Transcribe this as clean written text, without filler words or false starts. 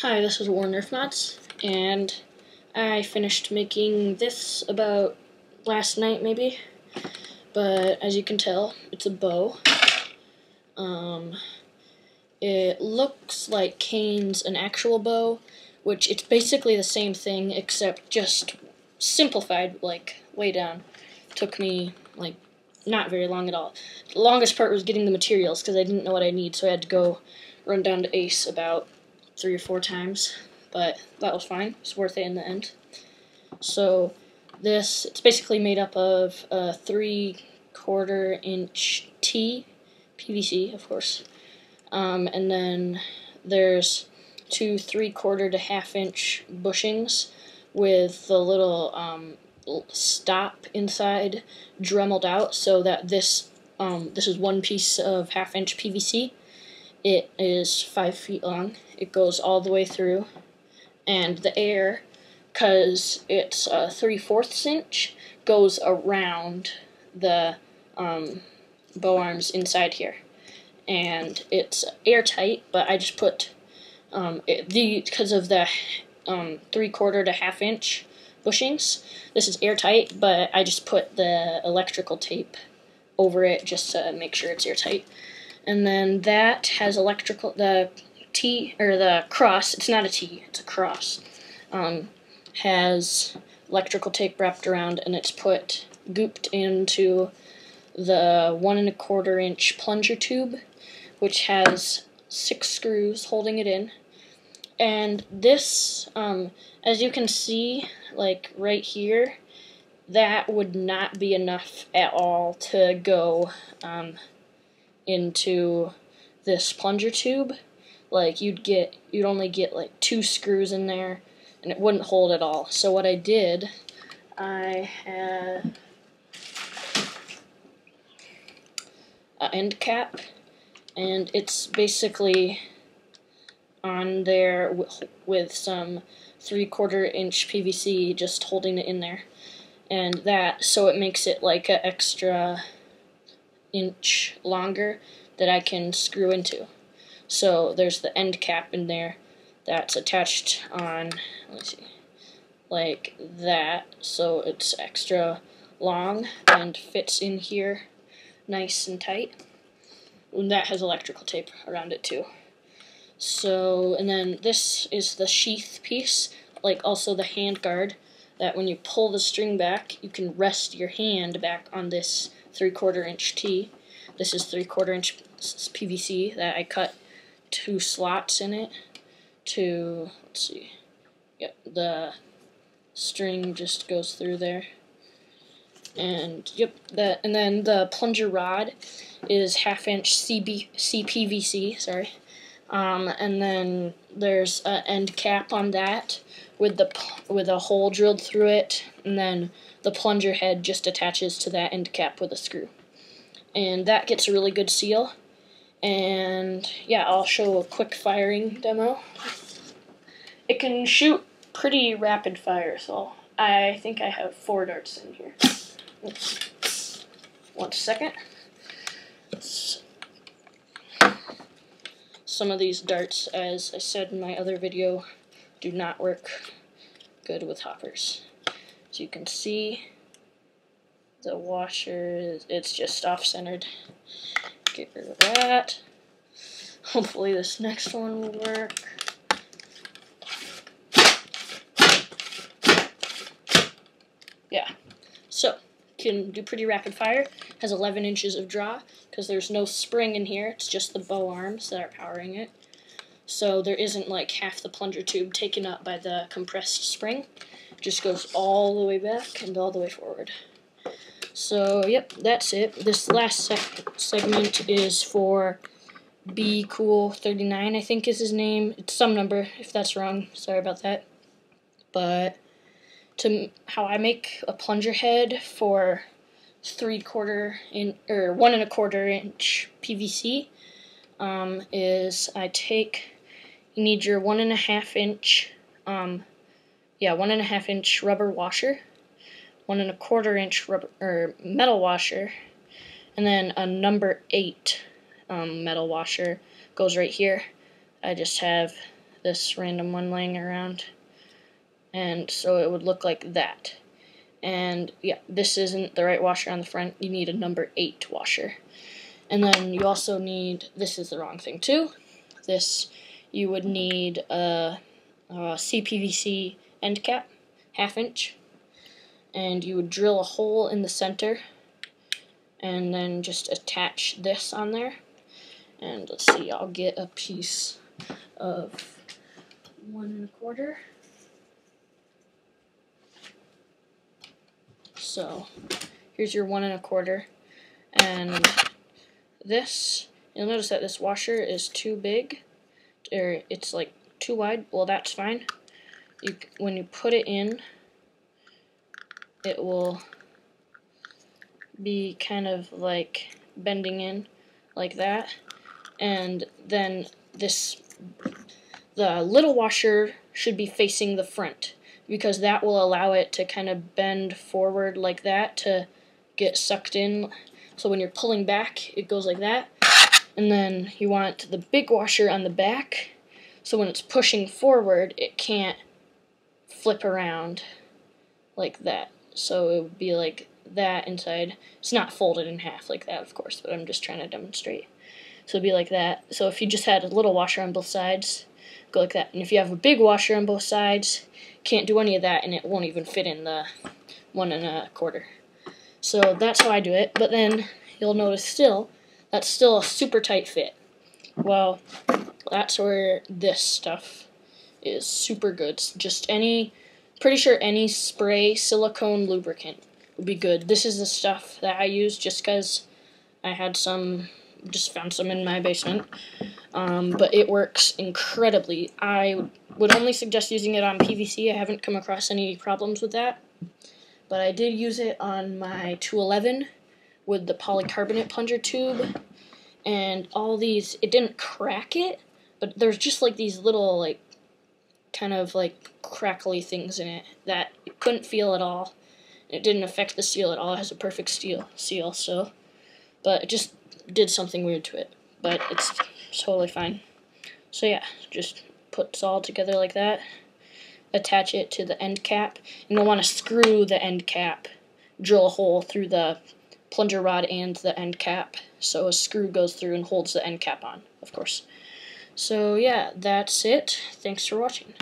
Hi, this is Nerf and I finished making this about last night maybe, but as you can tell, it's a bow. It looks like Kane's an actual bow, which it's basically the same thing except just simplified, like way down. Took me like not very long at all. The longest part was getting the materials because I didn't know what I need, so I had to go run down to Ace about 3 or 4 times, but that was fine. It's worth it in the end. So it's basically made up of a 3/4 inch T, PVC of course, and then there's 2 3/4 to 1/2 inch bushings with the little stop inside dremeled out so that this is one piece of 1/2 inch PVC. It is 5 feet long. It goes all the way through, and the air, because it's 3/4 inch, goes around the bow arms inside here, and it's airtight. But I just put because of the 3/4 to 1/2 inch bushings, this is airtight. But I just put the electrical tape over it just to make sure it's airtight. And then that has the T, or the cross, it's not a T, it's a cross, has electrical tape wrapped around, and it's gooped into the 1 1/4 inch plunger tube, which has 6 screws holding it in. And this, as you can see, like right here, that would not be enough at all to go into this plunger tube. Like you'd only get like 2 screws in there, and it wouldn't hold at all. So what I did, I had an end cap, and it's basically on there with some 3/4 inch PVC just holding it in there, and so it makes it like an extra inch longer that I can screw into. So there's the end cap in there that's attached on, let's see, like that, so it's extra long and fits in here nice and tight. And that has electrical tape around it too. So, and then this is the sheath piece, like also the hand guard, that when you pull the string back, you can rest your hand back on this 3/4 inch T. This is 3/4 inch PVC that I cut 2 slots in it to, let's see, yep, the string just goes through there. And yep, and then the plunger rod is 1/2 inch CPVC, sorry. And then there's an end cap on that with a hole drilled through it, and then the plunger head just attaches to that end cap with a screw. And that gets a really good seal. And yeah, I'll show a quick firing demo. It can shoot pretty rapid fire, so I think I have 4 darts in here. Oops. 1 second. Some of these darts, as I said in my other video, do not work good with hoppers. As you can see, the washer, it's just off-centered. Get rid of that. Hopefully this next one will work. Yeah, so can do pretty rapid fire. Has 11 inches of draw because there's no spring in here. It's just the bow arms that are powering it. So there isn't like half the plunger tube taken up by the compressed spring. It just goes all the way back and all the way forward. So yep, that's it. This last segment is for Be Cool 39, I think is his name. It's some number. If that's wrong, sorry about that. But how I make a plunger head for 3/4 inch or 1 1/4 inch PVC is you need your 1 1/2 inch 1 1/2 inch rubber washer, 1 1/4 inch rubber or metal washer, and then a number 8 metal washer goes right here. I just have this random one laying around. And so it would look like that. And yeah, this isn't the right washer on the front. You need a number 8 washer. And then you also need, this is the wrong thing too, this, you would need a CPVC end cap, 1/2 inch, and you would drill a hole in the center and then just attach this on there. And let's see, I'll get a piece of 1 1/4. So here's your 1 1/4, and this, you'll notice that this washer is too big, or it's like too wide. Well, that's fine. When you put it in, it will be kind of like bending in like that, and then the little washer should be facing the front, because that will allow it to kind of bend forward like that to get sucked in. So when you're pulling back, it goes like that. And then you want the big washer on the back, so when it's pushing forward, it can't flip around like that. So it would be like that inside. It's not folded in half like that, of course, but I'm just trying to demonstrate. So it'd be like that. So if you just had a little washer on both sides, go like that. And if you have a big washer on both sides, can't do any of that, and it won't even fit in the 1 1/4. So that's how I do it, but then you'll notice that's still a super tight fit. Well, that's where this stuff is super good. Just pretty sure any spray silicone lubricant would be good. This is the stuff that I use just because I had just found some in my basement. But it works incredibly. I would only suggest using it on PVC. I haven't come across any problems with that. But I did use it on my 211 with the polycarbonate plunger tube, and all these, it didn't crack it, but there's just like these little like kind of like crackly things in it that you couldn't feel at all. It didn't affect the seal at all. It has a perfect seal, so, but it just did something weird to it, but it's totally fine. So yeah, just put it all together like that. Attach it to the end cap, and you'll want to screw the end cap, drill a hole through the plunger rod and the end cap, so a screw goes through and holds the end cap on, of course. So yeah, that's it. Thanks for watching.